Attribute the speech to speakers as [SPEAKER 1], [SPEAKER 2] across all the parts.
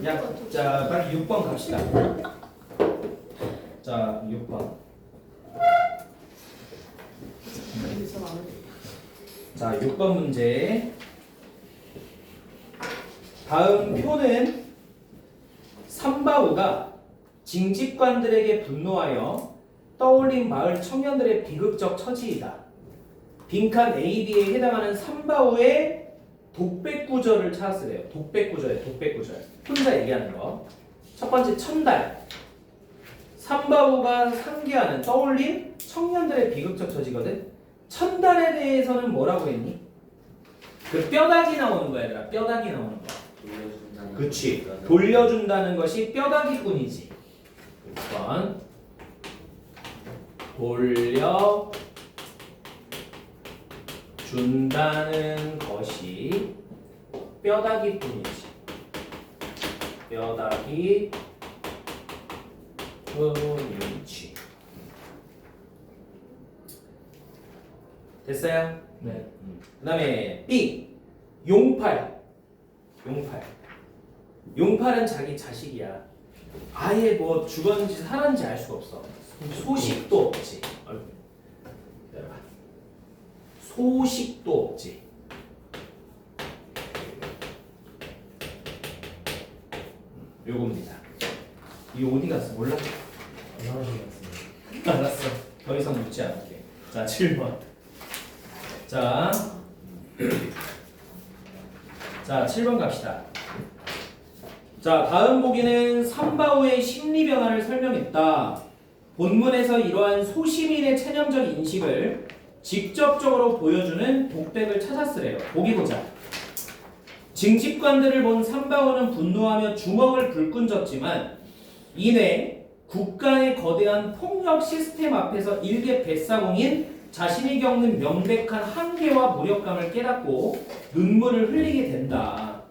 [SPEAKER 1] 야, 자, 빨리 6번 갑시다. 자, 6번. 자, 6번 문제. 다음 표는 삼바오가 징집관들에게 분노하여 떠올린 마을 청년들의 비극적 처지이다. 빈칸 A, B에 해당하는 삼바오의 독백 구절을 찾았으래요. 독백 구절이에요. 독백 구절. 혼자 얘기하는 거. 첫 번째 천달. 삼바오가 상기하는 떠올린 청년들의 비극적 처지거든. 천달에 대해서는 뭐라고 했니? 그 뼈다귀 나오는 거야, 얘들아. 뼈다귀 나오는 거. 그치. 돌려준다는 것이 뼈다귀꾼이지. 6번. 돌려준다는 것이 뼈다귀꾼이지. 뼈다귀꾼이지. 됐어요?
[SPEAKER 2] 네.
[SPEAKER 1] 그 다음에 B. 용팔. 용팔은 자기 자식이야. 아예 뭐 죽었는지 살았는지 알 수가 없어. 소식도 없지. 기다려봐. 소식도 없지. 요겁니다. 이 어디 갔어? 몰라? 알았어. 더 이상 묻지 않을게. 자, 7번. 자, 7번 갑시다. 자, 다음 보기는 삼바오의 심리 변화를 설명했다. 본문에서 이러한 소시민의 체념적 인식을 직접적으로 보여주는 독백을 찾았으래요. 보기 보자. 징집관들을 본 삼바오는 분노하며 주먹을 불끈 졌지만 이내 국가의 거대한 폭력 시스템 앞에서 일개 뱃사공인 자신이 겪는 명백한 한계와 무력감을 깨닫고 눈물을 흘리게 된다.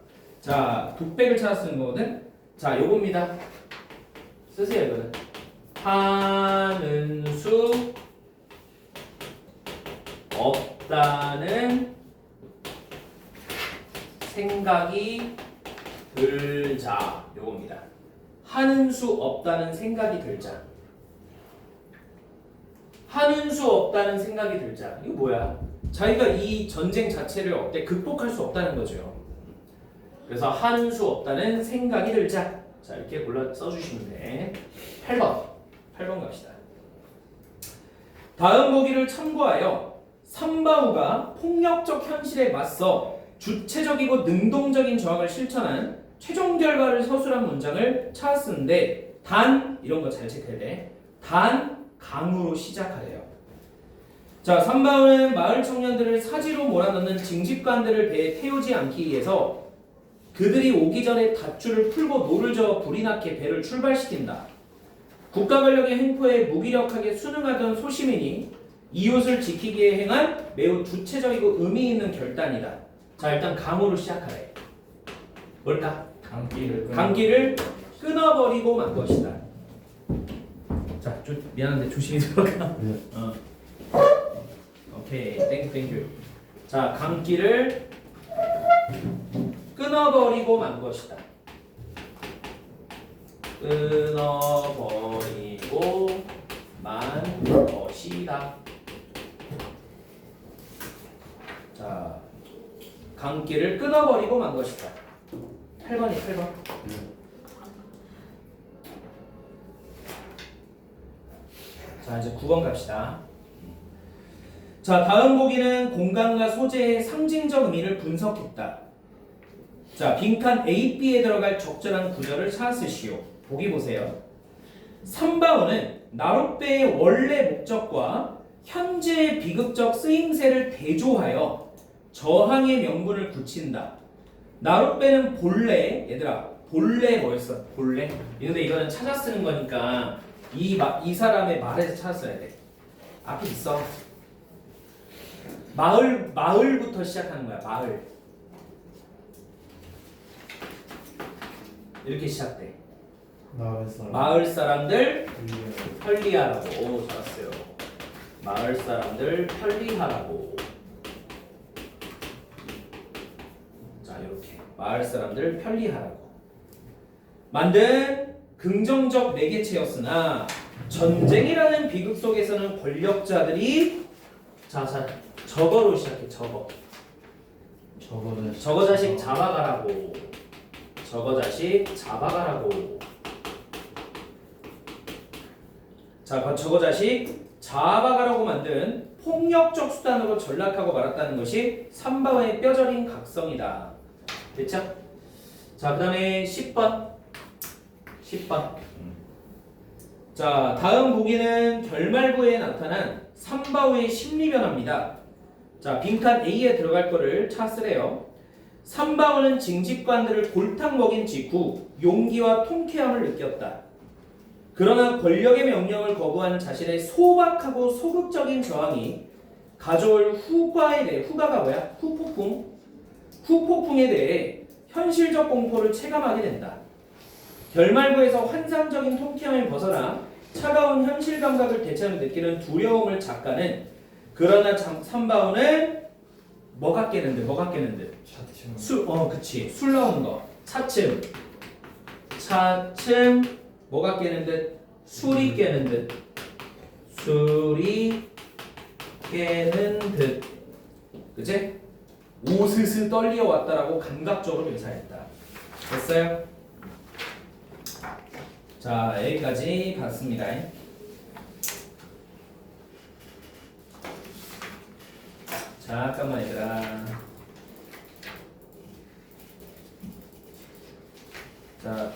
[SPEAKER 1] 자, 독백을 찾아 쓰는 거거든. 자, 요겁니다. 쓰세요, 이거는. 하는 수 없다는 생각이 들자. 요겁니다. 하는 수 없다는 생각이 들자. 하는 수 없다는 생각이 들자. 이거 뭐야? 자기가 이 전쟁 자체를 어때 극복할 수 없다는 거죠. 그래서 하는 수 없다는 생각이 들자. 자, 이렇게 골라 써주시면 돼. 8번 갑시다. 다음 보기를 참고하여 삼바오가 폭력적 현실에 맞서 주체적이고 능동적인 저항을 실천한 최종 결과를 서술한 문장을 찾았는데 단 이런 거 잘 체크해야 돼. 단 강으로 시작하래요. 자, 삼바오는 마을 청년들을 사지로 몰아넣는 징집관들을 배에 태우지 않기 위해서 그들이 오기 전에 닷줄을 풀고 노를 저어 불이 나게 배를 출발시킨다. 국가 권력의 횡포에 무기력하게 순응하던 소시민이 이웃을 지키기에 행한 매우 주체적이고 의미 있는 결단이다. 자, 일단 강으로 시작하래. 뭘까? 강기를 끊어버리고 만 것이다. 자, 미안한데 조심히 들어가.
[SPEAKER 2] 네.
[SPEAKER 1] 오케이, 땡큐. 자, 강기를 끊어버리고 만 것이다. 끊어버리고 만 것이다. 자, 강길을 끊어버리고 만 것이다. 8번이 8번. 자, 이제 9번 갑시다. 자, 다음 보기는 공간과 소재의 상징적 의미를 분석했다. 자, 빈칸 A, B에 들어갈 적절한 구절을 찾으시오. 보기 보세요. 삼바오는 나룻배의 원래 목적과 현재의 비극적 쓰임새를 대조하여 저항의 명분을 굳힌다. 나룻배는 본래, 얘들아, 본래 뭐였어? 본래? 근데 이거는 찾아 쓰는 거니까 이 사람의 말에서 찾아 써야 돼. 앞에 있어. 마을부터 시작하는 거야. 이렇게 시작돼. 마을 사람들 편리하라고. 오, 잘했어요. 마을 사람들 편리하라고. 이렇게 마을 사람들 편리하라고 만든 긍정적 매개체였으나 전쟁이라는 비극 속에서는 권력자들이 자 저거로 시작해. 저거 자식 잡아가라고. 저거 자식 잡아가라고. 자, 저거 자식 잡아가라고 만든 폭력적 수단으로 전락하고 말았다는 것이 삼바오의 뼈저린 각성이다. 됐죠? 자, 그 다음에 10번. 자, 다음 보기는 결말부에 나타난 삼바오의 심리 변화입니다. 자, 빈칸 A에 들어갈 거를 찾으래요. 삼바오는 징집관들을 골탕 먹인 직후 용기와 통쾌함을 느꼈다. 그러나 권력의 명령을 거부한 자신의 소박하고 소극적인 저항이 가져올 후가가 뭐야? 후폭풍에 대해 현실적 공포를 체감하게 된다. 결말부에서 환상적인 통쾌함을 벗어나 차가운 현실 감각을 대체로 느끼는 두려움을 작가는 그러나 삼바오는 뭐가 깨는 듯? 그치. 술 나오는 거. 차츰 뭐가 깨는 듯? 술이 깨는 듯. 그치? 오스스 떨려 왔다라고 감각적으로 묘사했다. 됐어요? 자, 여기까지 봤습니다. 잠깐만 얘들아. 자,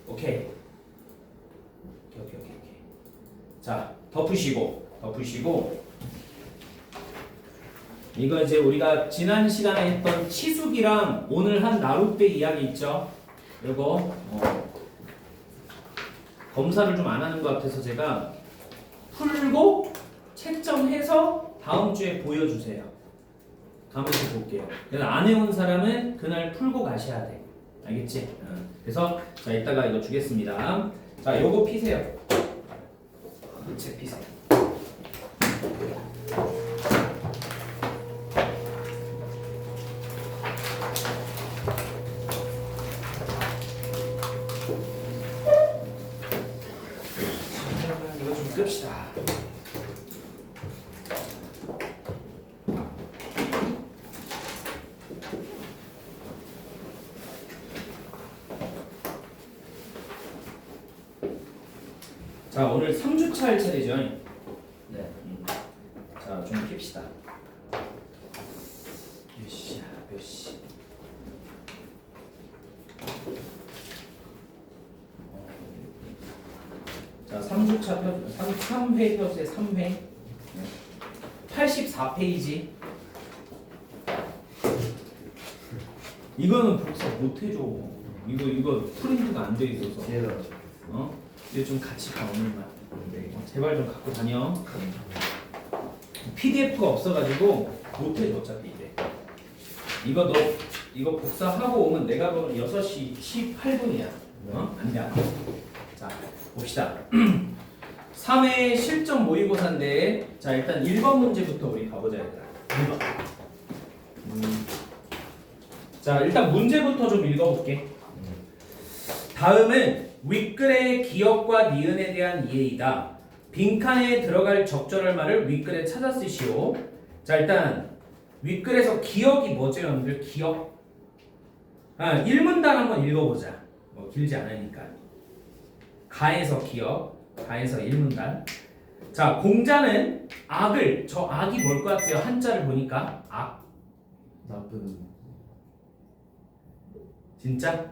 [SPEAKER 1] 오케이. 자, 덮으시고 이거 이제 우리가 지난 시간에 했던 치숙이랑 오늘 한 나룻배 이야기 있죠? 요거 검사를 좀 안 하는 것 같아서 제가 풀고 채점해서 다음 주에 보여주세요. 가면서 볼게요. 그래서 안 해온 사람은 그날 풀고 가셔야 돼. 알겠지? 그래서 자 이따가 이거 주겠습니다. 자 요거 피세요. 이 책 피세요. 이거 좀 끕시다. 자, 오늘 3주차 할 차례죠? 네. 자, 좀 킵시다. 몇 시야? 자, 3주차 3회 표수의 3회. 84페이지. 이거는 복사 못 해줘. 이거 프린트가 안 돼 있어서. 이거 좀 같이 가 오늘만. 제발 좀 갖고 다녀. PDF가 없어가지고 못해줘 어차피 이제. 이거 복사하고 오면 내가 보면 6시 18분이야. 안 돼. 자 봅시다. 3회 실전 모의고사인데 자 일단 1번 문제부터 우리 가보자 얘들아. 1번. 자 일단 문제부터 좀 읽어볼게. 다음은 윗글의 기역과 니은에 대한 이해이다. 빈칸에 들어갈 적절할 말을 윗글에 찾아 쓰시오. 자 일단 윗글에서 기역이 뭐죠 여러분들? 기역. 1문단 한번 읽어보자. 뭐 길지 않으니까. 가에서 기역, 가에서 1문단. 자 공자는 악을, 저 악이 뭘 것 같아요? 한자를 보니까 악.
[SPEAKER 2] 나쁜.
[SPEAKER 1] 진짜?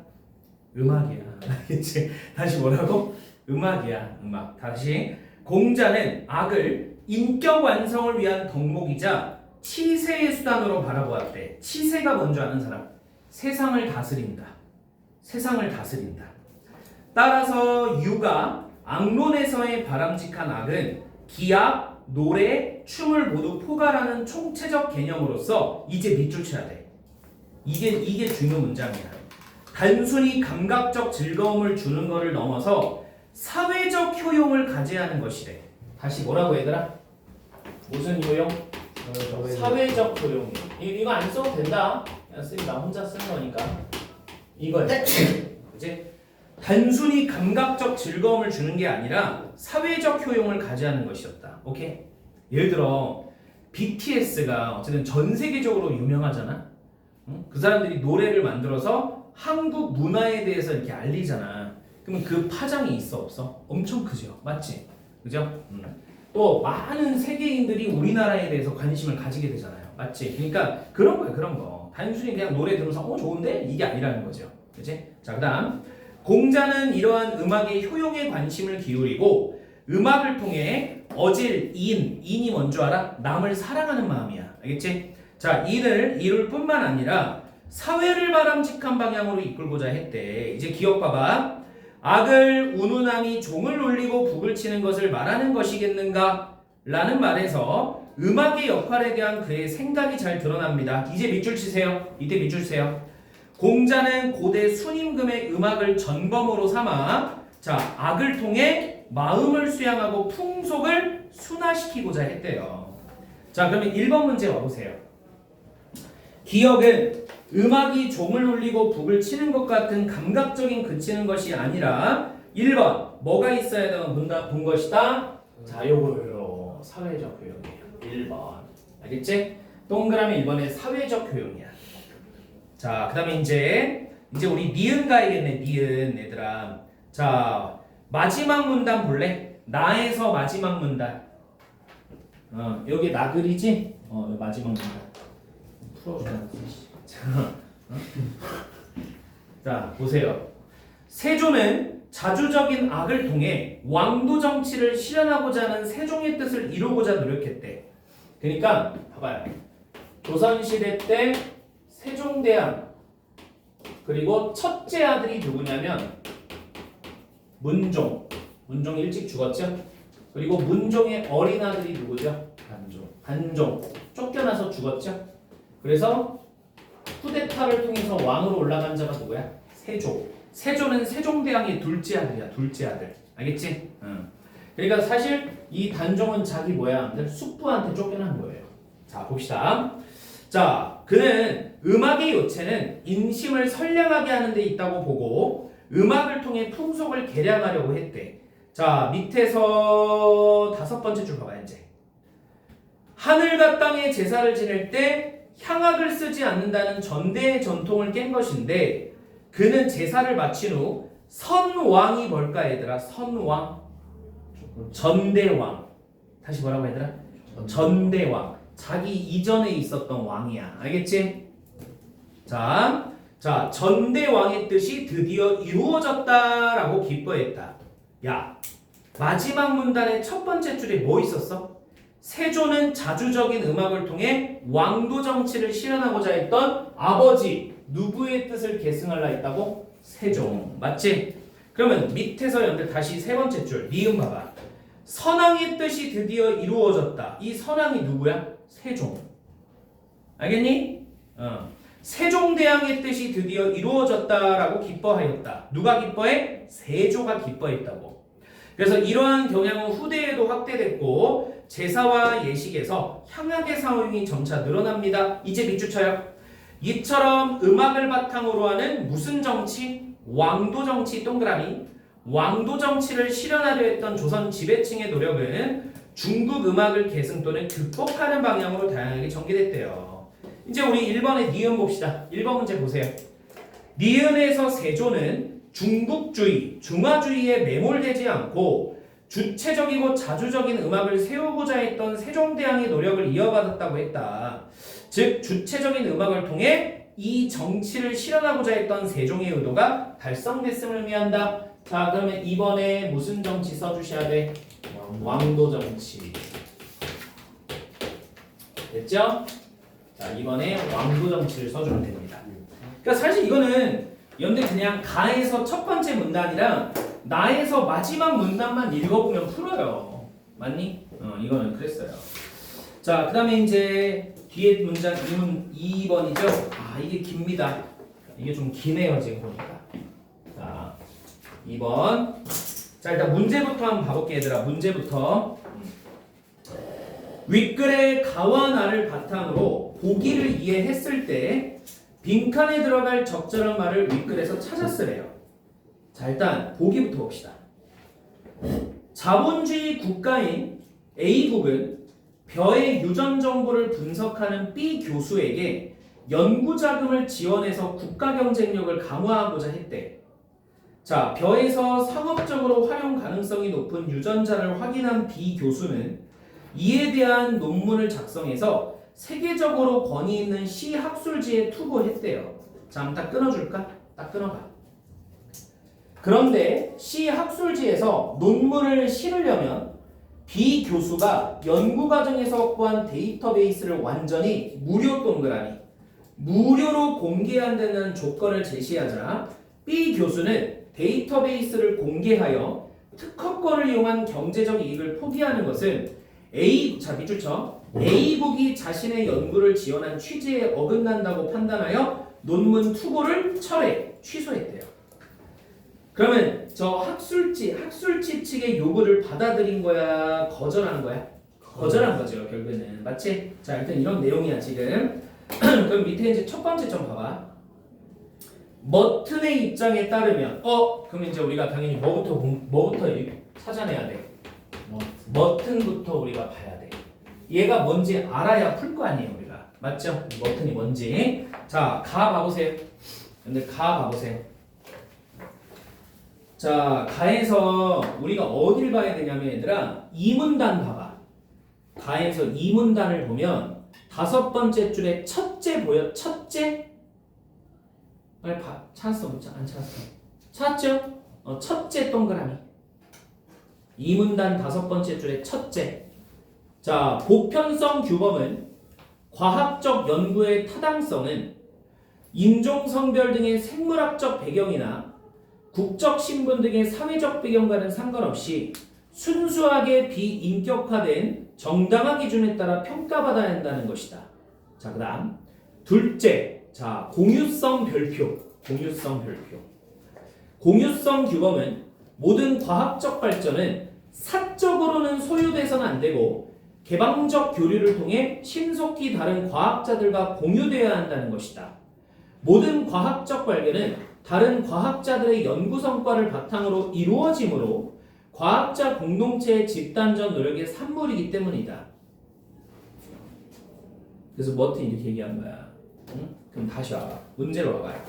[SPEAKER 1] 음악이야. 알겠지? 다시 뭐라고? 음악이야. 음악. 다시. 공자는 악을 인격 완성을 위한 덕목이자 치세의 수단으로 바라보았대. 치세가 뭔지 아는 사람? 세상을 다스린다. 세상을 다스린다. 따라서 유가 악론에서의 바람직한 악은 기악, 노래, 춤을 모두 포괄하는 총체적 개념으로서 이제 밑줄 쳐야 돼. 이게 중요 문장이야. 단순히 감각적 즐거움을 주는 것을 넘어서 사회적 효용을 가져야 하는 것이래. 다시 뭐라고 얘들아? 무슨 효용? 사회적 효용. 이거 안 써도 된다. 쌤이 나 혼자 쓴 거니까 이거야. 그지? 단순히 감각적 즐거움을 주는 게 아니라 사회적 효용을 가져야하는 것이었다. 오케이? 예를 들어 BTS가 어쨌든 전 세계적으로 유명하잖아. 응? 그 사람들이 노래를 만들어서 한국 문화에 대해서 이렇게 알리잖아. 그러면 그 파장이 있어 없어? 엄청 크죠. 맞지? 그죠? 또 많은 세계인들이 우리나라에 대해서 관심을 가지게 되잖아요. 맞지? 그러니까 그런 거야, 그런 거. 단순히 그냥 노래 들으면서 좋은데? 이게 아니라는 거죠. 그치? 자, 그 다음 공자는 이러한 음악의 효용에 관심을 기울이고 음악을 통해 어질, 인이 뭔 줄 알아? 남을 사랑하는 마음이야. 알겠지? 자, 인을 이룰 뿐만 아니라 사회를 바람직한 방향으로 이끌고자 했대. 이제 기억 봐봐. 악을 운운함이 종을 놀리고 북을 치는 것을 말하는 것이겠는가? 라는 말에서 음악의 역할에 대한 그의 생각이 잘 드러납니다. 이제 밑줄 치세요. 이때 밑줄 치세요. 공자는 고대 순임금의 음악을 전범으로 삼아 자, 악을 통해 마음을 수양하고 풍속을 순화시키고자 했대요. 자, 그러면 1번 문제 와보세요. 기억은 음악이 종을 울리고 북을 치는 것 같은 감각적인 그치는 것이 아니라 1번 뭐가 있어야 되는 본 것이다. 자, 요거요. 사회적 효용이에요. 1번. 알겠지? 동그라미 1번에 사회적 효용이야. 자, 그 다음에 이제 우리 니은 가야겠네. 니은 얘들아. 자, 마지막 문단 볼래? 나에서 마지막 문단. 여기 나 그리지? 마지막 문단. 풀어줘야 자, 보세요. 세조는 자주적인 악을 통해 왕도 정치를 실현하고자 하는 세종의 뜻을 이루고자 노력했대. 그러니까 봐봐요. 조선시대 때 세종대왕 그리고 첫째 아들이 누구냐면 문종. 문종이 일찍 죽었죠? 그리고 문종의 어린 아들이 누구죠? 단종. 쫓겨나서 죽었죠? 그래서 쿠데타를 통해서 왕으로 올라간 자가 누구야? 세조. 세조는 세종대왕의 둘째 아들이야. 둘째 아들. 알겠지? 그러니까 사실 이 단종은 자기 숙부한테 쫓겨난 거예요. 자, 봅시다. 자, 그는 음악의 요체는 인심을 선량하게 하는 데 있다고 보고 음악을 통해 풍속을 개량하려고 했대. 자, 밑에서 5번째 줄 봐봐. 이제 하늘과 땅의 제사를 지낼 때 향악을 쓰지 않는다는 전대의 전통을 깬 것인데 그는 제사를 마친 후 선왕이 뭘까 얘들아? 선왕? 전대왕. 다시 뭐라고 얘들아? 전대왕. 자기 이전에 있었던 왕이야. 알겠지? 자, 전대왕의 뜻이 드디어 이루어졌다라고 기뻐했다. 야, 마지막 문단의 첫 번째 줄에 뭐 있었어? 세조는 자주적인 음악을 통해 왕도 정치를 실현하고자 했던 아버지 누구의 뜻을 계승하려 했다고? 세종. 맞지? 그러면 밑에서 연대 다시 세 번째 줄 니은 봐봐. 선왕의 뜻이 드디어 이루어졌다. 이 선왕이 누구야? 세종. 알겠니? 세종대왕의 뜻이 드디어 이루어졌다라고 기뻐하였다. 누가 기뻐해? 세조가 기뻐했다고. 그래서 이러한 경향은 후대에도 확대됐고 제사와 예식에서 향악의 사용이 점차 늘어납니다. 이제 밑줄 쳐요. 이처럼 음악을 바탕으로 하는 무슨 정치? 왕도 정치 동그라미. 왕도 정치를 실현하려 했던 조선 지배층의 노력은 중국 음악을 계승 또는 극복하는 방향으로 다양하게 전개됐대요. 이제 우리 1번의 니은 봅시다. 1번 문제 보세요. 니은에서 세조는 중국주의, 중화주의에 매몰되지 않고 주체적이고 자주적인 음악을 세우고자 했던 세종대왕의 노력을 이어받았다고 했다. 즉 주체적인 음악을 통해 이 정치를 실현하고자 했던 세종의 의도가 달성됐음을 의미한다. 자, 그러면 이번에 무슨 정치 써주셔야 돼? 왕도 정치. 됐죠? 자, 이번에 왕도 정치를 써주면 됩니다. 그러니까 사실 이거는 연대 그냥 가에서 첫 번째 문단이랑 나에서 마지막 문단만 읽어보면 풀어요. 맞니? 이거는 그랬어요. 자, 그 다음에 이제 뒤에 문장 2번이죠? 아, 이게 깁니다. 이게 좀 기네요, 지금 보니까. 자, 2번. 자, 일단 문제부터 한번 봐볼게, 얘들아. 문제부터. 윗글의 가와 나를 바탕으로 보기를 이해했을 때 빈칸에 들어갈 적절한 말을 윗글에서 찾았으래요. 자, 일단 보기부터 봅시다. 자본주의 국가인 A국은 벼의 유전 정보를 분석하는 B 교수에게 연구 자금을 지원해서 국가 경쟁력을 강화하고자 했대. 자, 벼에서 상업적으로 활용 가능성이 높은 유전자를 확인한 B 교수는 이에 대한 논문을 작성해서 세계적으로 권위 있는 C 학술지에 투고했대요. 자, 한번 딱 끊어줄까? 딱 끊어봐. 그런데 C 학술지에서 논문을 실으려면 B 교수가 연구 과정에서 확보한 데이터베이스를 완전히 무료 동그라미 무료로 공개한다는 조건을 제시하자 B 교수는 데이터베이스를 공개하여 특허권을 이용한 경제적 이익을 포기하는 것은 자 밑줄 쳐 A국이 자신의 연구를 지원한 취지에 어긋난다고 판단하여 논문 투고를 취소했대요. 그러면 저 학술지 측의 요구를 받아들인 거야, 거절한 거야? 거절한 거죠, 결국에는. 맞지? 자, 일단 이런 내용이야, 지금. 그럼 밑에 이제 첫 번째 좀 봐봐. 머튼의 입장에 따르면, 그럼 이제 우리가 당연히 뭐부터 찾아내야 돼? 머튼부터 우리가 봐야 돼. 얘가 뭔지 알아야 풀 거 아니에요, 우리가. 맞죠? 머튼이 뭔지. 자, 봐보세요. 근데 봐보세요. 자, 가에서 우리가 어딜 봐야 되냐면 얘들아, 이문단 봐봐. 가에서 이문단을 보면 다섯 번째 줄에 첫째 보여? 첫째? 빨리 봐. 찾았어? 안 찾았어? 찾았죠? 첫째 동그라미. 이문단 다섯 번째 줄에 첫째. 자, 보편성 규범은 과학적 연구의 타당성은 인종, 성별 등의 생물학적 배경이나 국적 신분 등의 사회적 배경과는 상관없이 순수하게 비인격화된 정당화 기준에 따라 평가받아야 한다는 것이다. 자, 그다음 둘째, 자 공유성 별표. 공유성 규범은 모든 과학적 발전은 사적으로는 소유돼서는 안 되고 개방적 교류를 통해 신속히 다른 과학자들과 공유되어야 한다는 것이다. 모든 과학적 발견은 다른 과학자들의 연구 성과를 바탕으로 이루어지므로 과학자 공동체의 집단적 노력의 산물이기 때문이다. 그래서 머튼이 이렇게 얘기한 거야. 응? 그럼 다시 와봐. 문제로 와봐요.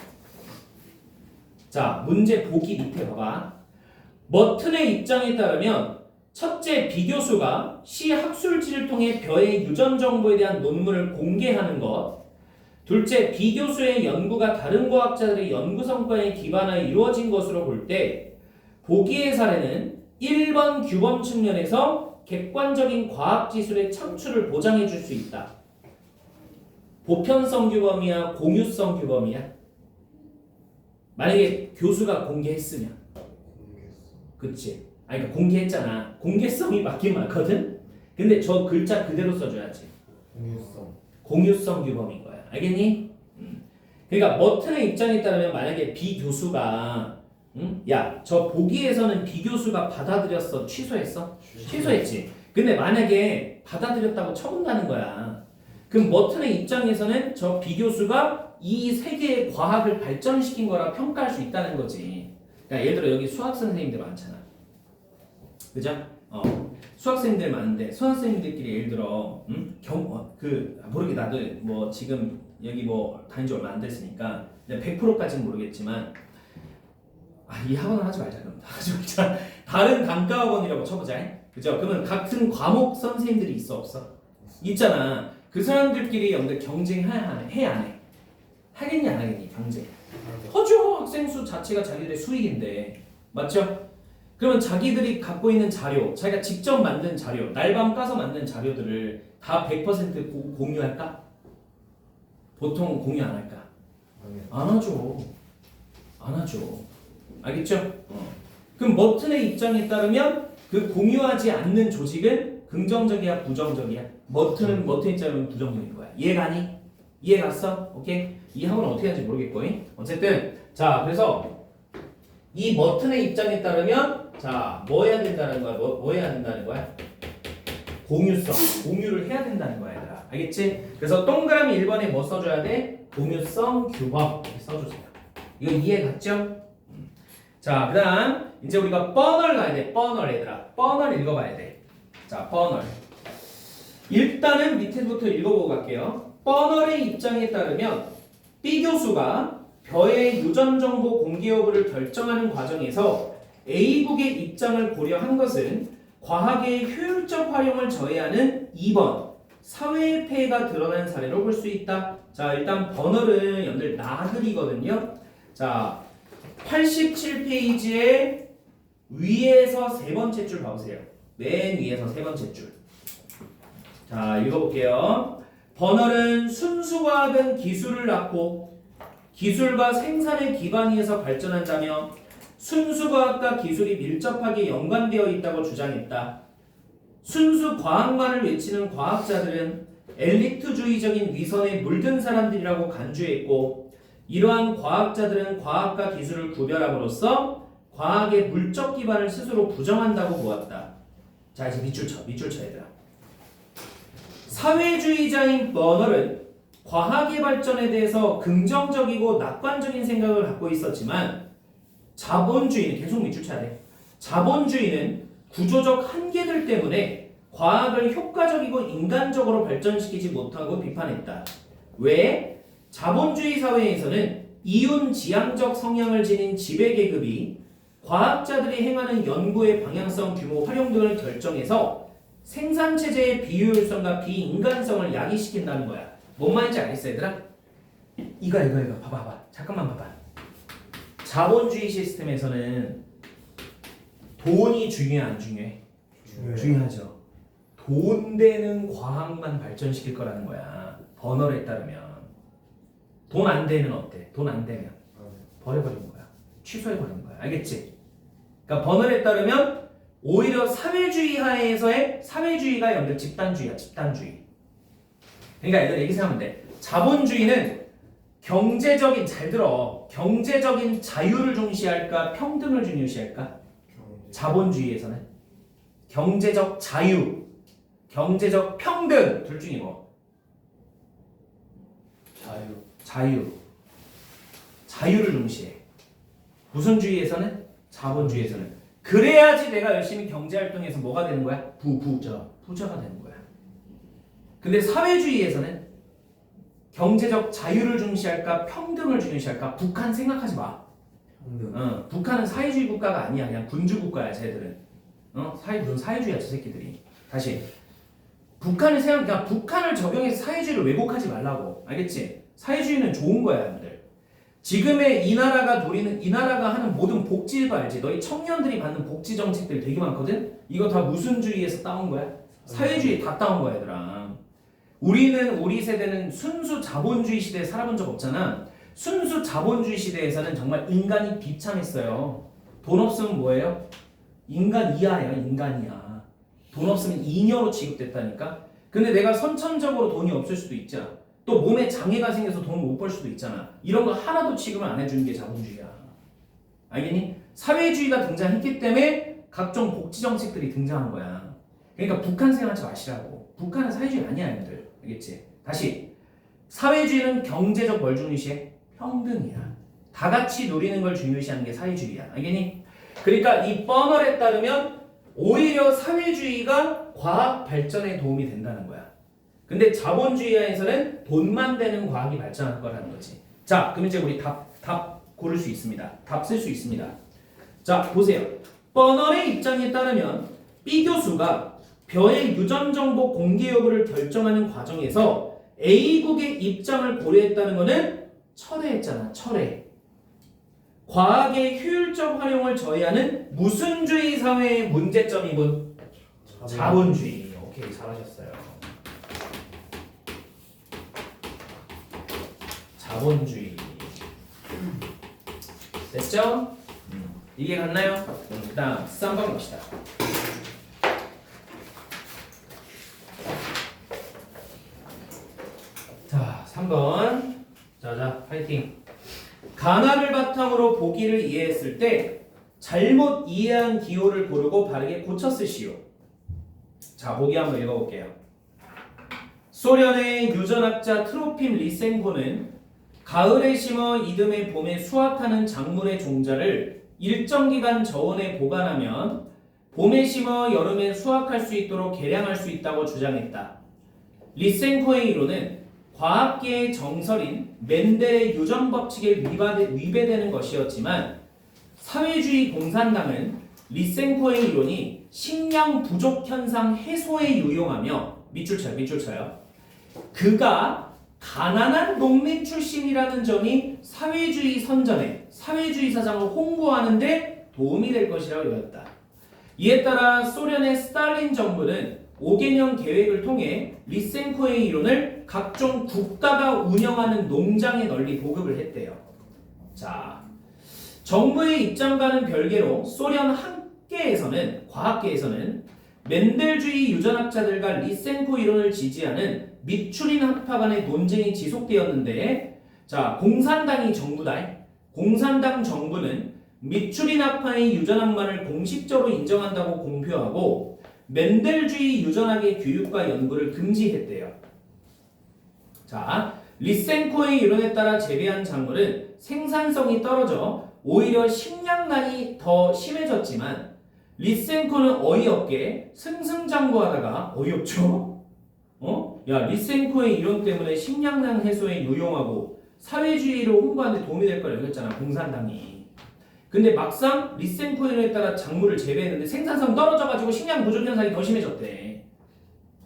[SPEAKER 1] 자, 문제 보기 밑에 봐봐. 머튼의 입장에 따르면 첫째, B 교수가 C 학술지를 통해 벼의 유전 정보에 대한 논문을 공개하는 것. 둘째, B 교수의 연구가 다른 과학자들의 연구 성과에 기반하여 이루어진 것으로 볼 때 보기의 사례는 1번 규범 측면에서 객관적인 과학기술의 창출을 보장해 줄 수 있다. 보편성 규범이야? 공유성 규범이야? 만약에 교수가 공개했으면 그치? 그러니까 공개했잖아. 공개성이 맞긴 맞거든? 근데 저 글자 그대로 써줘야지. 공유성 규범인 거야. 알겠니? 그러니까 머튼의 입장에 따르면 만약에 B 교수가 야, 저 보기에서는 B 교수가 받아들였어. 취소했어? 취소했지. 근데 만약에 받아들였다고 쳐본다는 거야. 그럼 머튼의 입장에서는 저 B 교수가 이 세계의 과학을 발전시킨 거라 평가할 수 있다는 거지. 그러니까 예를 들어 여기 수학 선생님들 많잖아. 그죠? 수학 선생님들 많은데 수학 선생님들끼리 예를 들어 모르게 나도 뭐 지금 여기 뭐 다닌 지 얼마 안 됐으니까 100%까지는 모르겠지만 이 학원은 하지 말자. 그럼 하지 말자. 다른 단과 학원이라고 쳐보자. 그죠? 그러면 같은 과목 선생님들이 있어 없어? 있잖아. 그 사람들끼리 연대 경쟁해야 해 안 해? 하겠니 안 하겠니? 경쟁. 하죠. 학생 수 자체가 자기들의 수익인데. 맞죠? 그러면 자기들이 갖고 있는 자료, 자기가 직접 만든 자료, 날밤 까서 만든 자료들을 다 100% 공유할까? 보통 공유 안 할까? 안 하죠. 안 하죠. 알겠죠? 그럼 머튼의 입장에 따르면 그 공유하지 않는 조직은 긍정적이야, 부정적이야? 머튼 입장은 부정적인 거야. 이해가니? 이해 갔어? 오케이? 이 학원은 어떻게 하는지 모르겠고. 어쨌든 자, 그래서 이 머튼의 입장에 따르면 자, 뭐 해야 된다는 거야? 뭐 해야 된다는 거야? 공유성. 공유를 해야 된다는 거야, 얘들아. 알겠지? 그래서 동그라미 1번에 뭐 써줘야 돼? 공유성 규범 이렇게 써주세요. 이거 이해 갔죠? 자, 그 다음 이제 우리가 뻔을 가야 돼. 뻔을 얘들아. 뻔을 읽어봐야 돼. 자, 뻔을. 일단은 밑에부터 읽어보고 갈게요. 뻔을의 입장에 따르면 B 교수가 벼의 유전정보 공개 여부를 결정하는 과정에서 A국의 입장을 고려한 것은 과학의 효율적 활용을 저해하는 2번 사회의 폐해가 드러난 사례로 볼 수 있다. 자, 일단 번호는 여러분들 나들이거든요. 자, 87페이지에 위에서 세 번째 줄 봐보세요. 맨 위에서 세 번째 줄. 자, 읽어볼게요. 번호는 순수과학은 기술을 낳고 기술과 생산의 기반위에서 발전한다며 순수과학과 기술이 밀접하게 연관되어 있다고 주장했다. 순수 과학만을 외치는 과학자들은 엘리트주의적인 위선에 물든 사람들이라고 간주했고 이러한 과학자들은 과학과 기술을 구별함으로써 과학의 물적 기반을 스스로 부정한다고 보았다. 자, 이제 밑줄 쳐 얘들아. 사회주의자인 버널은 과학의 발전에 대해서 긍정적이고 낙관적인 생각을 갖고 있었지만 자본주의는 계속 밑줄 쳐야 돼. 자본주의는 구조적 한계들 때문에 과학을 효과적이고 인간적으로 발전시키지 못하고 비판했다. 왜? 자본주의 사회에서는 이윤지향적 성향을 지닌 지배계급이 과학자들이 행하는 연구의 방향성, 규모, 활용 등을 결정해서 생산체제의 비효율성과 비인간성을 야기시킨다는 거야. 뭔 말인지 알겠어 얘들아? 이거 봐봐 잠깐만 봐봐. 자본주의 시스템에서는 돈이 중요해 안 중요해? 중요하죠. 돈 되는 과학만 발전시킬 거라는 거야. 버널에 따르면. 돈 안 되면 어때? 돈 안 되면 버려버리는 거야. 취소해버리는 거야. 알겠지? 그러니까 버널에 따르면 오히려 사회주의 하에서의 사회주의가 연결 집단주의야. 집단주의. 그러니까 얘들 얘기 생각하면 돼. 자본주의는 경제적인 잘 들어. 경제적인 자유를 중시할까? 평등을 중요시할까? 자본주의에서는 경제적 자유, 경제적 평등 둘 중에 뭐? 자유를 중시해. 무슨 주의에서는? 자본주의에서는. 그래야지 내가 열심히 경제활동해서 뭐가 되는 거야? 부자가 되는 거야. 근데 사회주의에서는 경제적 자유를 중시할까? 평등을 중시할까? 북한 생각하지 마. 북한은 사회주의 국가가 아니야. 그냥 군주 국가야 쟤들은. 무슨 사회주의야 저 새끼들이. 다시 북한을 생각하니까 북한을 적용해서 사회주의를 왜곡하지 말라고. 알겠지? 사회주의는 좋은 거야 여러분들. 지금의 이 나라가 하는 모든 복지일바 알지? 너희 청년들이 받는 복지 정책들 되게 많거든? 이거 다 무슨 주의에서 따온 거야? 사회주의 다 따온 거야 얘들아. 우리 세대는 순수 자본주의 시대에 살아본 적 없잖아. 순수 자본주의 시대에서는 정말 인간이 비참했어요. 돈 없으면 뭐예요? 인간 이하예요. 인간이야. 돈 없으면 잉여로 취급됐다니까. 근데 내가 선천적으로 돈이 없을 수도 있잖아. 또 몸에 장애가 생겨서 돈을 못 벌 수도 있잖아. 이런 거 하나도 취급을 안 해주는 게 자본주의야. 알겠니? 사회주의가 등장했기 때문에 각종 복지 정책들이 등장한 거야. 그러니까 북한 생각하지 마시라고. 북한은 사회주의 아니야 여러분들. 알겠지? 다시 사회주의는 경제적 뭘 중요시해? 평등이야. 다 같이 누리는 걸 중요시하는 게 사회주의야. 알겠니? 그러니까 이 버널에 따르면 오히려 사회주의가 과학 발전에 도움이 된다는 거야. 근데 자본주의에서는 돈만 되는 과학이 발전할 거라는 거지. 자, 그럼 이제 우리 답 고를 수 있습니다. 답 쓸 수 있습니다. 자, 보세요. 버널의 입장에 따르면 B 교수가 벼의 유전정보 공개 여부를 결정하는 과정에서 A국의 입장을 고려했다는 것은 철회했잖아. 철회. 과학의 효율적 활용을 저해하는 무슨 주의 사회의 문제점이군? 자본주의. 오케이, 잘하셨어요. 자본주의. 됐죠? 이게 갔나요? 그 다음 3번 봅시다. 자, 3번. 자, 파이팅. 가나를 바탕으로 보기를 이해했을 때 잘못 이해한 기호를 고르고 바르게 고쳐 쓰시오. 자, 보기 한번 읽어볼게요. 소련의 유전학자 트로핌 리센코는 가을에 심어 이듬해 봄에 수확하는 작물의 종자를 일정 기간 저온에 보관하면 봄에 심어 여름에 수확할 수 있도록 개량할 수 있다고 주장했다. 리센코의 이론은 과학계의 정설인 멘델의 유전 법칙에 위배되는 것이었지만 사회주의 공산당은 리센코의 이론이 식량 부족 현상 해소에 유용하며 밑줄쳐요. 그가 가난한 농민 출신이라는 점이 사회주의 선전에 사회주의 사상을 홍보하는 데 도움이 될 것이라고 여겼다. 이에 따라 소련의 스탈린 정부는 5개년 계획을 통해 리센코의 이론을 각종 국가가 운영하는 농장에 널리 보급을 했대요. 자, 정부의 입장과는 별개로 소련 과학계에서는 멘델주의 유전학자들과 리센코 이론을 지지하는 미추린 학파 간의 논쟁이 지속되었는데, 자, 공산당 정부는 미추린 학파의 유전학만을 공식적으로 인정한다고 공표하고 멘델주의 유전학의 교육과 연구를 금지했대요. 자, 리센코의 이론에 따라 재배한 작물은 생산성이 떨어져 오히려 식량난이 더 심해졌지만 리센코는 어이없게 승승장구하다가 어이없죠? 야, 리센코의 이론 때문에 식량난 해소에 유용하고 사회주의를 홍보하는 데 도움이 될 거라 여겼잖아, 공산당이. 근데 막상 리센코의 이론에 따라 작물을 재배했는데 생산성 떨어져가지고 식량 부족 현상이 더 심해졌대.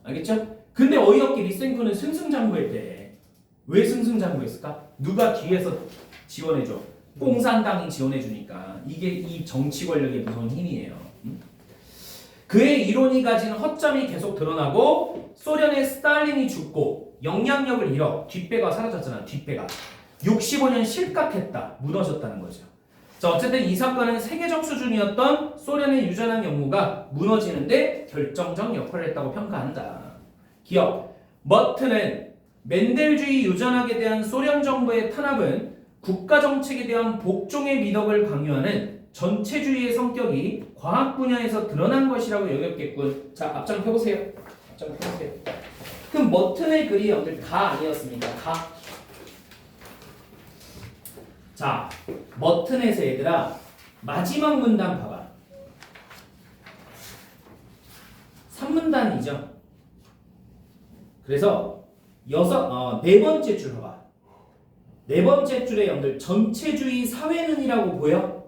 [SPEAKER 1] 알겠죠? 근데 어이없게 리센코는 승승장구했대. 왜 승승장구했을까? 누가 뒤에서 지원해줘? 공산당이 지원해주니까. 이게 이 정치 권력의 무서운 힘이에요. 그의 이론이 가진 허점이 계속 드러나고 소련의 스탈린이 죽고 영향력을 잃어 뒷배가 사라졌잖아. 뒷배가 65년 실각했다. 무너졌다는 거죠. 자, 어쨌든 이 사건은 세계적 수준이었던 소련의 유전학 연구가 무너지는데 결정적 역할을 했다고 평가한다. 기억, 머튼은 멘델주의 유전학에 대한 소련 정부의 탄압은 국가 정책에 대한 복종의 미덕을 강요하는 전체주의의 성격이 과학 분야에서 드러난 것이라고 여겼겠군. 자, 앞장 펴보세요. 그럼 머튼의 글이 여러분들 가 아니었습니까? 가. 자, 머튼에서 얘들아 마지막 문단 봐봐. 3문단이죠. 그래서 네 번째 줄 봐봐. 네 번째 줄에 여러분들 전체주의 사회는이라고 보여?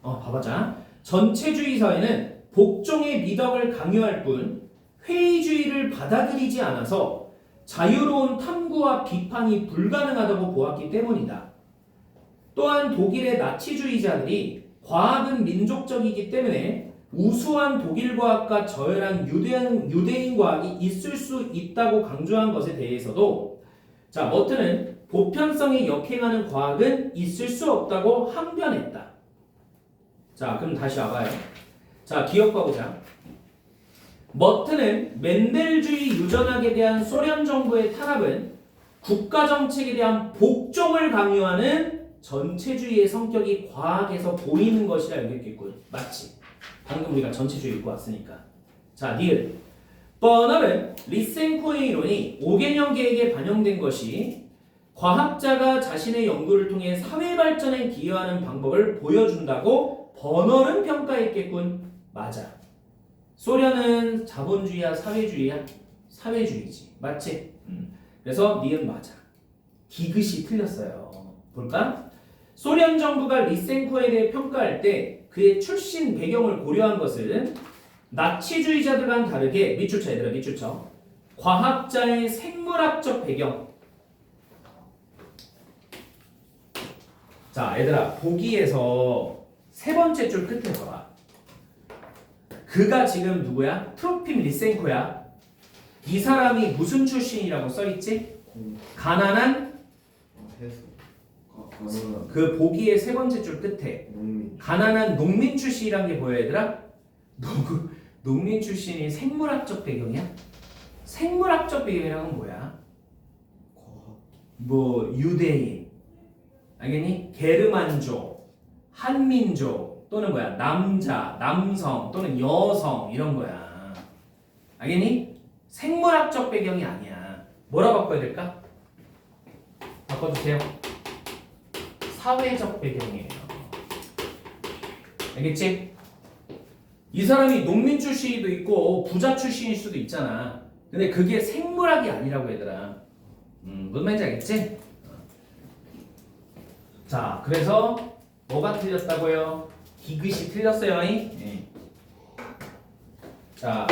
[SPEAKER 1] 봐봐자. 전체주의 사회는 복종의 미덕을 강요할 뿐 회의주의를 받아들이지 않아서 자유로운 탐구와 비판이 불가능하다고 보았기 때문이다. 또한 독일의 나치주의자들이 과학은 민족적이기 때문에 우수한 독일 과학과 저열한 유대인 과학이 있을 수 있다고 강조한 것에 대해서도 자, 머튼은 보편성에 역행하는 과학은 있을 수 없다고 항변했다. 자, 그럼 다시 와봐요. 자, 기억봐 보자. 머튼은 멘델주의 유전학에 대한 소련 정부의 탄압은 국가 정책에 대한 복종을 강요하는 전체주의의 성격이 과학에서 보이는 것이라 여겼겠군. 맞지? 방금 우리가 전체주의 읽고 왔으니까. 자, 니을. 버널은 리센코의 이론이 5개년 계획에 반영된 것이 과학자가 자신의 연구를 통해 사회 발전에 기여하는 방법을 보여준다고 버널은 평가했겠군. 맞아. 소련은 자본주의야, 사회주의야? 사회주의지. 맞지? 그래서 니은 맞아. 디귿이 틀렸어요. 볼까? 소련 정부가 리센코에 대해 평가할 때 그의 출신 배경을 고려한 것은 나치주의자들과는 다르게 밑줄쳐 얘들아, 밑줄쳐. 과학자의 생물학적 배경. 자, 얘들아, 보기에서 세 번째 줄 끝에 봐봐. 그가 지금 누구야? 트로핌 리센코야. 이 사람이 무슨 출신이라고 써있지? 가난한 그 보기의 세 번째 줄 끝에 가난한 농민 출신이란 게 보여 얘들아? 농민 출신이 생물학적 배경이야? 생물학적 배경이란 뭐야? 뭐 유대인, 알겠니? 게르만족, 한민족 또는 뭐야? 남자, 남성 또는 여성 이런 거야. 알겠니? 생물학적 배경이 아니야. 뭐라 바꿔야 될까? 바꿔주세요. 사회적 배경이에요. 알겠지? 이 사람이 농민 출신도 있고 부자 출신일 수도 있잖아. 근데 그게 생물학이 아니라고 얘들아. 무슨 말인지 알겠지? 자, 그래서 뭐가 틀렸다고요? 디귿이 틀렸어요. 네. 자,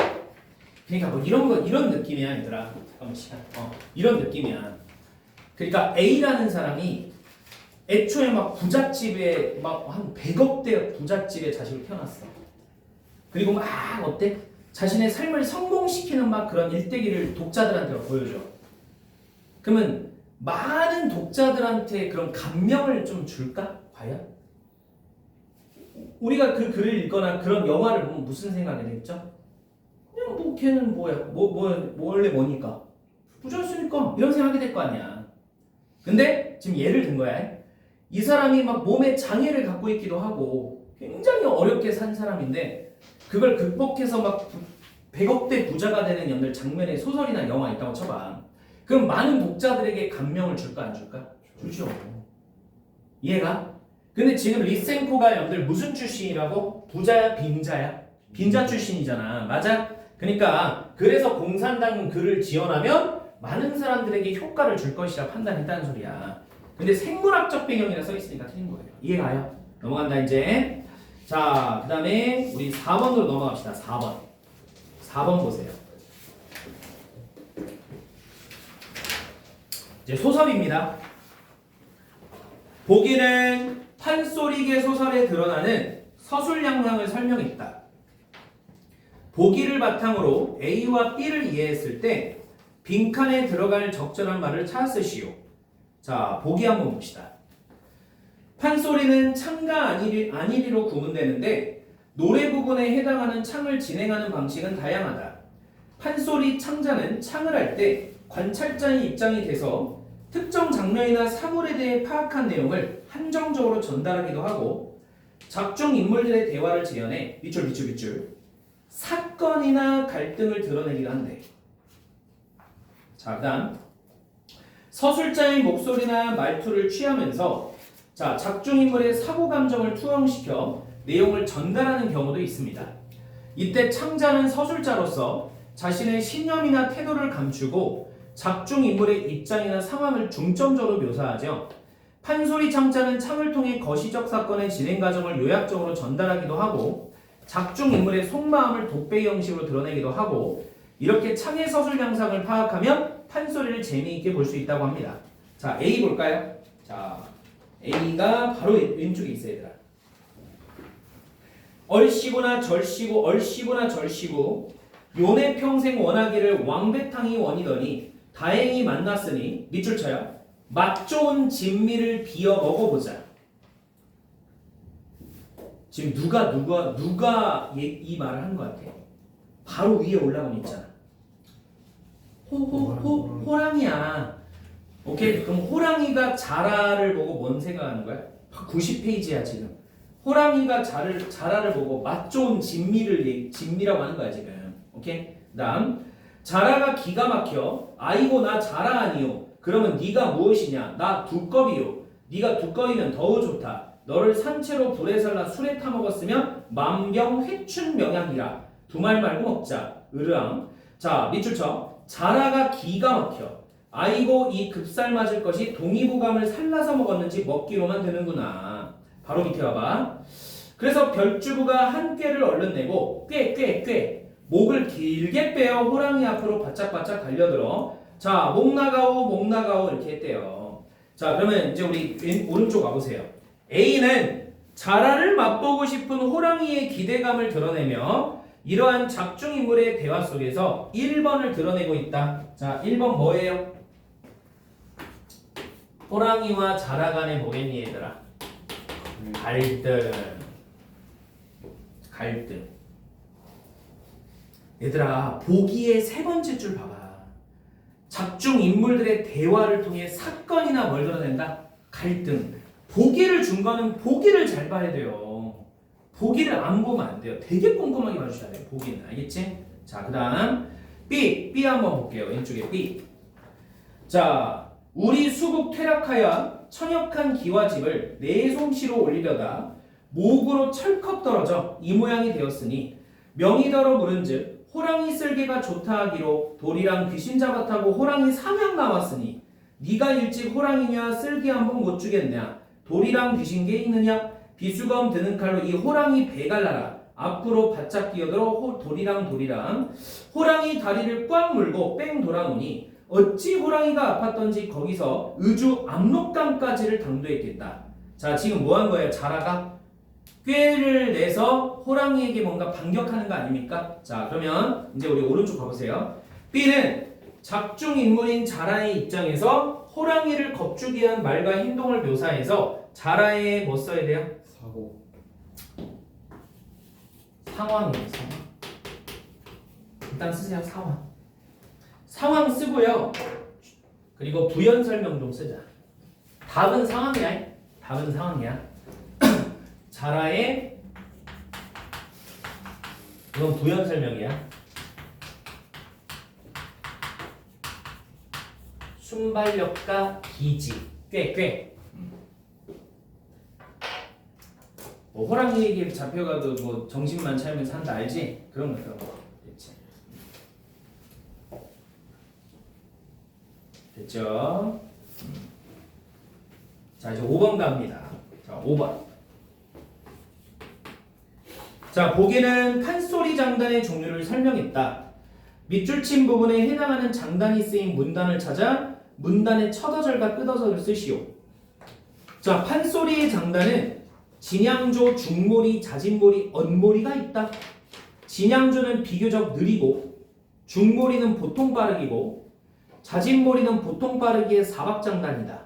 [SPEAKER 1] 그러니까 뭐 이런 느낌이야, 얘들아. 잠깐만 시간. 이런 느낌이야. 그러니까 A라는 사람이 애초에 막 부잣집에 막 한 100억대 부잣집에 자식을 태어났어. 그리고 막 어때? 자신의 삶을 성공시키는 막 그런 일대기를 독자들한테 보여줘. 그러면 많은 독자들한테 그런 감명을 좀 줄까? 과연? 우리가 그 글을 읽거나 그런 영화를 보면 무슨 생각이 들죠? 그냥 뭐 걔는 뭐야? 원래 뭐니까? 부자였으니까 이런 생각이 될 거 아니야. 근데 지금 예를 든 거야. 이 사람이 막 몸에 장애를 갖고 있기도 하고 굉장히 어렵게 산 사람인데 그걸 극복해서 막 100억대 부자가 되는 연들 장면의 소설이나 영화 있다고 쳐봐. 그럼 많은 독자들에게 감명을 줄까 안 줄까? 주죠. 이해가? 근데 지금 리센코가 연들 무슨 출신이라고? 부자야 빈자야? 빈자 출신이잖아. 맞아? 그러니까 그래서 공산당 글을 지원하면 많은 사람들에게 효과를 줄 것이라 판단했다는 소리야. 근데 생물학적 배경이라 써있으니까 틀린 거예요. 이해가요? 넘어간다 이제. 자, 그 다음에 우리 4번으로 넘어갑시다. 4번. 4번 보세요. 이제 소설입니다. 보기는 판소리계 소설에 드러나는 서술 양상을 설명했다. 보기를 바탕으로 A와 B를 이해했을 때 빈칸에 들어갈 적절한 말을 찾아 쓰시오. 자, 보기 한번 봅시다. 판소리는 창과 안일이로 구분되는데 노래 부분에 해당하는 창을 진행하는 방식은 다양하다. 판소리 창자는 창을 할 때 관찰자의 입장이 돼서 특정 장면이나 사물에 대해 파악한 내용을 한정적으로 전달하기도 하고 작중 인물들의 대화를 재현해 밑줄 사건이나 갈등을 드러내기도 한대. 자, 그 다음 서술자의 목소리나 말투를 취하면서 자, 작중 인물의 사고 감정을 투영시켜 내용을 전달하는 경우도 있습니다. 이때 창자는 서술자로서 자신의 신념이나 태도를 감추고 작중 인물의 입장이나 상황을 중점적으로 묘사하죠. 판소리 창자는 창을 통해 거시적 사건의 진행 과정을 요약적으로 전달하기도 하고 작중 인물의 속마음을 독배 형식으로 드러내기도 하고 이렇게 창의 서술 양상을 파악하면 판소리를 재미있게 볼 수 있다고 합니다. 자, A 볼까요? 자, A가 바로 왼쪽에 있어야 되라. 얼씨구나 절씨구 요내 평생 원하기를 왕배탕이 원이더니 다행히 만났으니 밑줄 쳐요. 맛 좋은 진미를 비어 먹어보자. 지금 누가 이 말을 한 것 같아? 바로 위에 올라가면 있잖아. 호랑이야. 오케이, 그럼 호랑이가 자라를 보고 뭔 생각하는 거야? 90페이지야 지금. 호랑이가 자라를 보고 맛 좋은 진미라고 하는 거야 지금. 오케이. 그다음 자라가 기가 막혀. 아이고 나 자라 아니요. 그러면 네가 무엇이냐? 나 두꺼비요. 네가 두꺼비면 더우 좋다. 너를 산채로 불에 살라 술에 타 먹었으면 만병회춘 명약이라. 두 말 말고 먹자. 으르앙. 자, 밑줄 쳐. 자라가 기가 막혀. 아이고 이 급살 맞을 것이 동의보감을 살라서 먹었는지 먹기로만 되는구나. 바로 밑에 와봐. 그래서 별주부가 한 꾀를 얼른 내고 꽤 목을 길게 빼어 호랑이 앞으로 바짝바짝 달려들어. 자, 목 나가오 이렇게 했대요. 자, 그러면 이제 우리 오른쪽 와보세요. A는 자라를 맛보고 싶은 호랑이의 기대감을 드러내며 이러한 작중 인물의 대화 속에서 1번을 드러내고 있다. 자, 1번 뭐예요? 호랑이와 자라 간의 뭐겠니 얘들아? 갈등. 얘들아, 보기의 세 번째 줄 봐봐. 작중 인물들의 대화를 통해 사건이나 뭘 드러낸다? 갈등. 보기를 준 거는 보기를 잘 봐야 돼요. 보기를 안 보면 안 돼요. 되게 꼼꼼하게 봐주셔야 돼요. 보기는. 알겠지? 자, 그 다음 B 한번 볼게요. 왼쪽에 B. 자, 우리 수국 퇴락하여 천역한 기와집을 내 솜씨로 올리려다 목으로 철컥 떨어져 이 모양이 되었으니 명이더러 물은즉 호랑이 쓸개가 좋다 하기로 돌이랑 귀신 잡았다고 호랑이 삼양 나왔으니 네가 일찍 호랑이냐 쓸개 한번 못 주겠냐 돌이랑 귀신게 있느냐 비수검 드는 칼로 이 호랑이 배 갈라라 앞으로 바짝 끼어들어 돌이랑 호랑이 다리를 꽉 물고 뺑 돌아오니 어찌 호랑이가 아팠던지 거기서 의주 압록강까지를 당도했겠다. 자, 지금 뭐 한 거예요? 자라가 꾀를 내서 호랑이에게 뭔가 반격하는 거 아닙니까? 자, 그러면 이제 우리 오른쪽 가보세요. B는 작중 인물인 자라의 입장에서 호랑이를 겁주게 한 말과 행동을 묘사해서 자라의 뭐 써야 돼요?
[SPEAKER 2] 사고.
[SPEAKER 1] 상황이에요. 상황. 일단 쓰세요. 상황 쓰고요. 그리고 부연 설명 좀 쓰자. 답은 상황이야. 답은 상황이야. 자라의 이건 부연 설명이야. 순발력과 기지. 꽤. 뭐 호랑이에게 잡혀가도 뭐 정신만 차리면서 한다 알지? 그런 거. 됐죠? 자, 이제 5번 갑니다. 자, 5번. 자, 보기는 판소리 장단의 종류를 설명했다. 밑줄 친 부분에 해당하는 장단이 쓰인 문단을 찾아 문단의 첫어절과 끝어절을 쓰시오. 자, 판소리의 장단은 진양조, 중몰이, 자진몰이, 언몰이가 있다. 진양조는 비교적 느리고 중몰이는 보통 빠르기고 자진몰이는 보통 빠르기의 4박장단이다.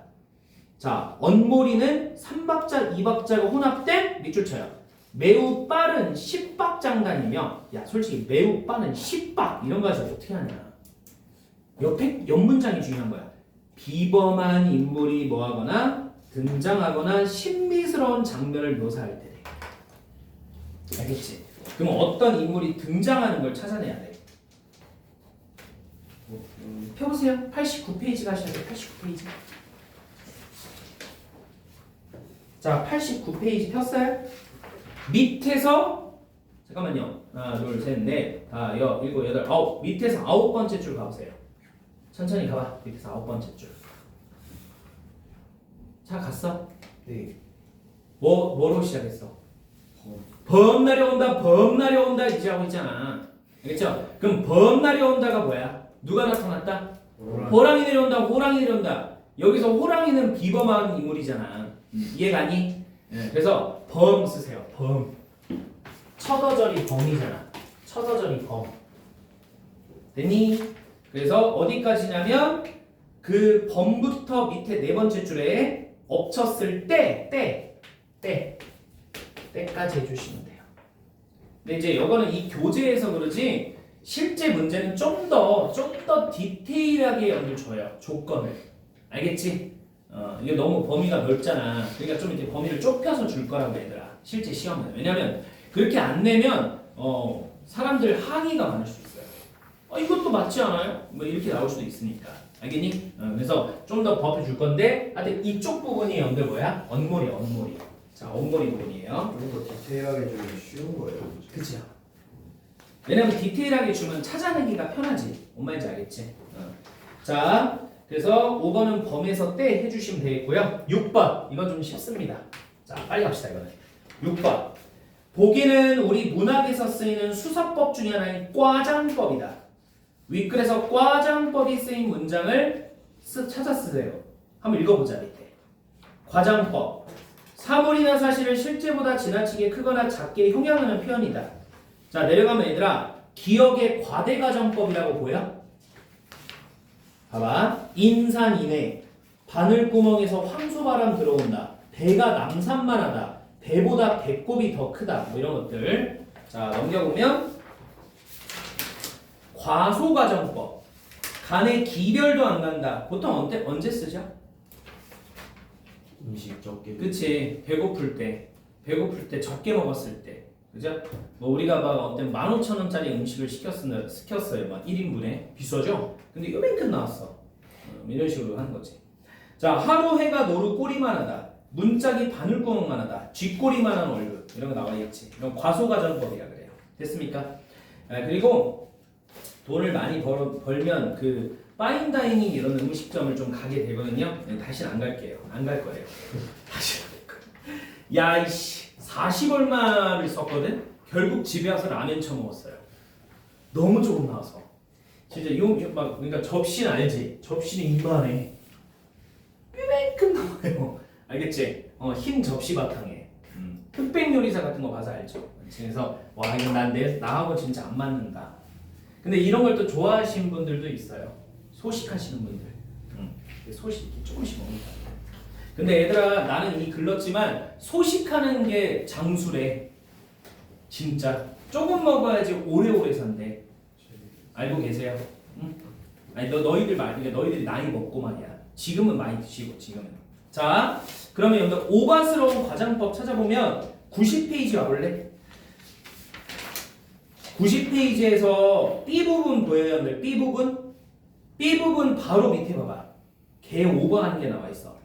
[SPEAKER 1] 자, 언몰이는 3박자, 2박자가 혼합된 밑줄 쳐요. 매우 빠른 10박장단이며 야 솔직히 매우 빠른 10박 이런 거 가지고 어떻게 하냐. 옆에 옆문장이 중요한 거야. 비범한 인물이 뭐하거나 등장하거나 신비스러운 장면을 묘사할 때. 알겠지? 그럼 어떤 인물이 등장하는 걸 찾아내야 돼. 펴보세요. 89페이지 가셔야 돼요. 89페이지. 자, 89페이지 폈어요? 밑에서 잠깐만요. 하나, 둘, 셋, 넷, 다, 여, 일곱, 여덟, 아홉. 밑에서 9번째 줄 가보세요. 천천히 가봐. 밑에서 9번째 줄. 자, 갔어?
[SPEAKER 2] 네.
[SPEAKER 1] 뭐로 시작했어? 범 날려온다 이제 하고 있잖아. 알겠죠? 그럼 범 날려온다가 뭐야? 누가 나타났다? 호랑이 내려온다. 여기서 호랑이는 비범한 인물이잖아. 이해가니? 네, 그래서 범 쓰세요. 범. 첫어절이 범이잖아. 첫어절이 범. 됐니? 그래서 어디까지냐면 그 범부터 밑에 네 번째 줄에 엎쳤을 때까지 해주시면 돼요. 근데 이제 이거는 이 교재에서 그러지 실제 문제는 좀 더 디테일하게 연결 줘요. 조건을. 알겠지? 이게 너무 범위가 넓잖아. 그러니까 좀 이렇게 범위를 좁혀서 줄 거라고 얘들아. 실제 시험은. 왜냐면 그렇게 안 내면 사람들 항의가 많을 수 있어요. 이것도 맞지 않아요? 뭐 이렇게 나올 수도 있으니까. 알겠니? 그래서 좀 더 법을 줄 건데 하여튼 이쪽 부분이 연결 뭐야? 언몰이야. 자, 언몰이 부분이에요.
[SPEAKER 2] 좀 더 디테일하게 주면 쉬운 거예요.
[SPEAKER 1] 그치요? 왜냐면 디테일하게 주면 찾아내기가 편하지. 뭔 말인지 알겠지? 자, 그래서 5번은 범에서 때 해주시면 되겠고요. 6번 이건 좀 쉽습니다. 자, 빨리 갑시다. 이거는 6번 보기는 우리 문학에서 쓰이는 수사법 중에 하나인 꽈장법이다. 윗글에서 꽈장법이 쓰인 문장을 찾아 쓰세요. 한번 읽어보자. 밑에 과장법 사물이나 사실을 실제보다 지나치게 크거나 작게 형용하는 표현이다. 자, 내려가면 얘들아 기억의 과대가정법이라고 보여? 봐봐. 인산인해 바늘구멍에서 황소바람 들어온다. 배가 남산만하다. 배보다 배꼽이 더 크다. 뭐 이런 것들. 자, 넘겨보면 과소가정법 간에 기별도 안 간다. 보통 언제 쓰죠?
[SPEAKER 2] 음식 적게.
[SPEAKER 1] 그치. 배고플 때 적게 먹었을 때. 그죠? 뭐 우리가 막 어떤 15,000원짜리 음식을 시켰어요. 막 1인분에 비싸죠? 근데 요만큼 나왔어. 이런 식으로 하는 거지. 자, 하루 해가 노루 꼬리만 하다. 문짝이 바늘구멍만 하다. 쥐꼬리만한 얼굴. 이런 거 나와있지. 이런 과소가정법이라 그래요. 됐습니까? 그리고 돈을 많이 벌면 그 파인다이닝 이런 음식점을 좀 가게 되거든요. 다시는 안 갈게요. 안 갈 거예요. 다시는 안 갈 거예요. 야, 이씨. 40얼마를 썼거든? 결국 집에 와서 라면 처먹었어요. 너무 조금 나와서. 진짜 막 그러니까 접시는 알지? 접시는 이만해. 이만큼 나와요. 알겠지? 흰 접시 바탕에. 흑백 요리사 같은 거 봐서 알죠? 그래서 와 이거 나하고 진짜 안 맞는다. 근데 이런 걸 또 좋아하시는 분들도 있어요. 소식하시는 분들. 소식 이렇게 조금씩 먹는다. 근데 얘들아 나는 이미 글렀지만 소식하는 게 장수래. 진짜 조금 먹어야지 오래오래 산대. 알고 계세요? 응? 아니 너희들이 나이 먹고 말이야. 지금은 많이 드시고 지금은. 자 그러면 여기 오바스러운 과장법 찾아보면 90페이지 와볼래? 90페이지에서 B부분 보여요 여러분들? B부분? B부분 바로 밑에 봐봐. 개 오버하는 게 나와있어.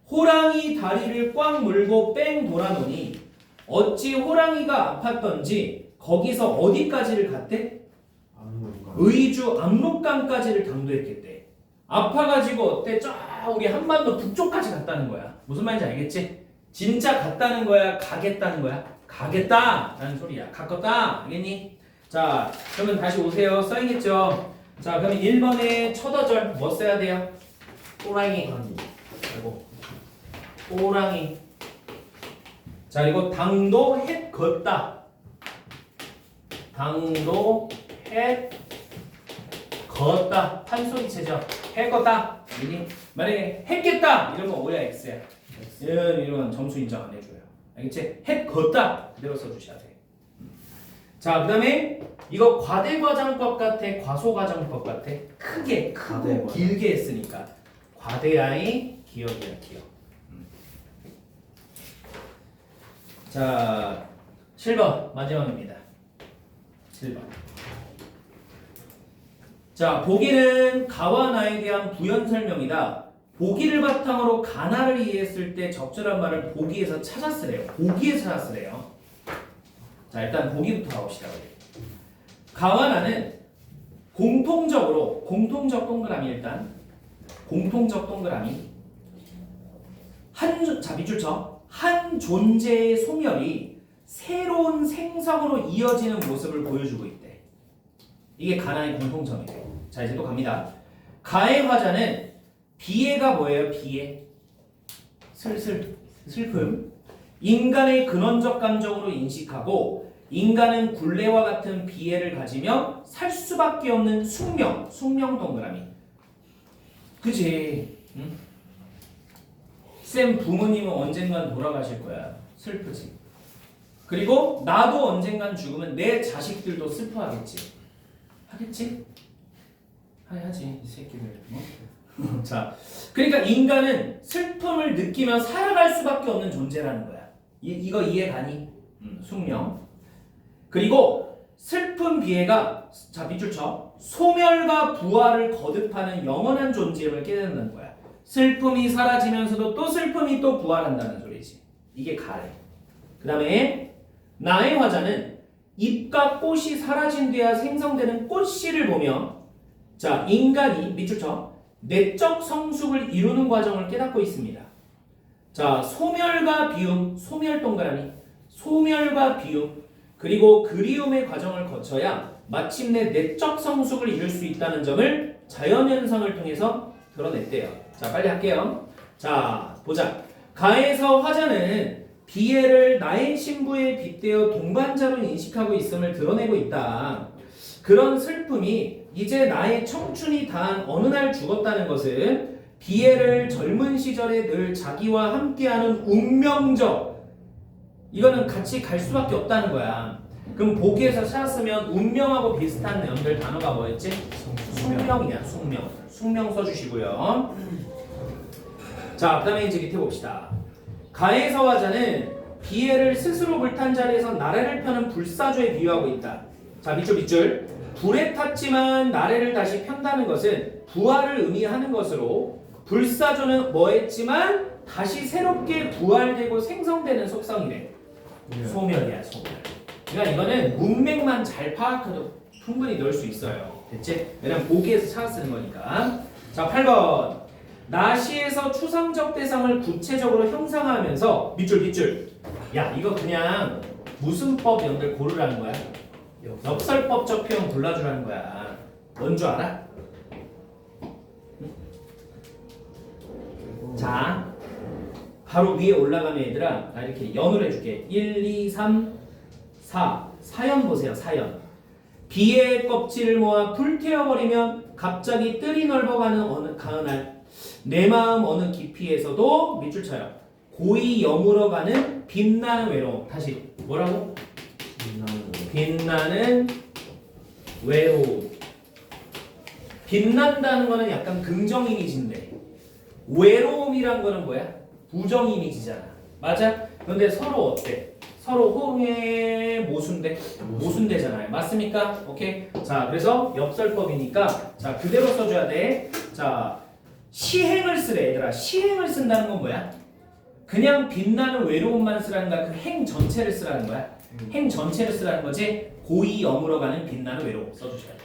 [SPEAKER 1] 호랑이 다리를 꽉 물고 뺑 돌아노니 어찌 호랑이가 아팠던지 거기서 어디까지를 갔대? 의주 압록강까지를 당도했겠대. 아파가지고 어때? 쫙 우리 한반도 북쪽까지 갔다는 거야. 무슨 말인지 알겠지? 진짜 갔다는 거야? 가겠다는 거야? 가겠다! 라는 소리야. 가겠다! 알겠니? 자 그러면 다시 오세요. 써야겠죠? 자 그러면 1번에 첫 어절 뭐 써야 돼요? 호랑이. 아이고 호랑이. 자 그리고 당도 햇 걷다. 당도 햇 걷다. 판소리체죠. 해 걷다. 만약에 했겠다 이러면 O야 X야. 이러면 점수 인정 안 해줘요. 알겠지? 해 걷다 그대로 써주셔야 돼. 자 그다음에 이거 과대과장법 같아? 과소과장법 같아? 크게 크고 길게 했으니까 과대야의 기억이야 기억. 자 7번 마지막입니다. 7번. 자 보기는 가와 나에 대한 부연 설명이다. 보기를 바탕으로 가나를 이해했을 때 적절한 말을 보기에서 찾았으래요. 보기에서 찾았으래요. 자 일단 보기부터 가봅시다. 가와 나는 공통적 동그라미 일단 공통적 동그라미 자 밑줄 쳐. 한 존재의 소멸이 새로운 생성으로 이어지는 모습을 보여주고 있대. 이게 가나의 공통점이래요. 자 이제 또 갑니다. 가의 화자는 비애가 뭐예요? 비애 슬픔 인간의 근원적 감정으로 인식하고 인간은 굴레와 같은 비애를 가지며 살 수밖에 없는 숙명 동그라미. 그치? 응? 쌤 부모님은 언젠간 돌아가실 거야. 슬프지. 그리고 나도 언젠간 죽으면 내 자식들도 슬퍼하겠지. 하겠지? 하지 이 새끼들. 자, 그러니까 인간은 슬픔을 느끼며 살아갈 수밖에 없는 존재라는 거야. 이거 이해 가니? 숙명. 그리고 슬픈 비애가 자 밑줄 쳐. 소멸과 부활을 거듭하는 영원한 존재임을 깨닫는 거야. 슬픔이 사라지면서도 또 슬픔이 또 부활한다는 소리지. 이게 가래. 그 다음에 나의 화자는 잎과 꽃이 사라진 뒤야 생성되는 꽃씨를 보며 자 인간이 밑줄 쳐 내적 성숙을 이루는 과정을 깨닫고 있습니다. 자 소멸과 비움 소멸 동그라미 소멸과 비움 그리고 그리움의 과정을 거쳐야 마침내 내적 성숙을 이룰 수 있다는 점을 자연현상을 통해서 드러냈대요. 자 빨리 할게요. 자 보자. 가에서 화자는 비애를 나의 신부에 빗대어 동반자로 인식하고 있음을 드러내고 있다. 그런 슬픔이 이제 나의 청춘이 다한 어느 날 죽었다는 것은 비애를 젊은 시절에 늘 자기와 함께하는 운명적 이거는 같이 갈 수밖에 없다는 거야. 그럼 보기에서 찾았으면 운명하고 비슷한 연결 단어가 뭐였지? 숙명이야. 숙명 써주시고요. 자 그 다음에 이제 밑에 봅시다. 가에서 화자는 비애를 스스로 불탄 자리에서 나래를 펴는 불사조에 비유하고 있다. 자 밑줄 불에 탔지만 나래를 다시 편다는 것은 부활을 의미하는 것으로 불사조는 뭐했지만 다시 새롭게 부활되고 생성되는 속성이래. 소멸이야, 소멸. 그러니까 이거는 문맥만 잘 파악해도 충분히 넣을 수 있어요. 됐지? 왜냐면 보기에서 찾아 쓰는 거니까. 자, 8번. 나시에서 추상적 대상을 구체적으로 형상화하면서 밑줄. 야, 이거 그냥 무슨 법 연들 고르라는 거야? 역설법적 표현 골라주라는 거야. 뭔 줄 알아? 자, 바로 위에 올라가면 얘들아, 나 이렇게 연을 해줄게. 1, 2, 3, 4. 4연 보세요, 4연. 비의 껍질을 모아 불태워버리면 갑자기 뜰이 넓어가는 어느 가은날 내 마음 어느 깊이에서도 밑줄 쳐요. 고이 여물어가는 빛나는 외로움. 다시 뭐라고? 빛나는 외로움. 빛난다는 거는 약간 긍정 이미지인데 외로움이란 거는 뭐야? 부정 이미지잖아. 맞아? 그런데 서로 어때? 서로 호응의 모순되잖아요. 맞습니까? 오케이. 자, 그래서 역설법이니까 자 그대로 써줘야 돼. 자, 시행을 쓰래 얘들아. 시행을 쓴다는 건 뭐야? 그냥 빛나는 외로움만 쓰라는 거야? 그 행 전체를 쓰라는 거야? 행 전체를 쓰라는 거지. 고이 여물어가는 빛나는 외로움 써주셔야 돼.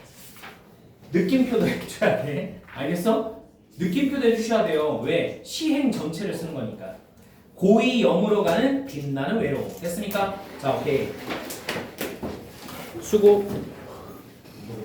[SPEAKER 1] 느낌표도 해줘야 돼. 알겠어? 느낌표도 해주셔야 돼요. 왜? 시행 전체를 쓰는 거니까. 고이 여물어가는 빛나는 외로움. 됐습니까? 자, 오케이. 수고.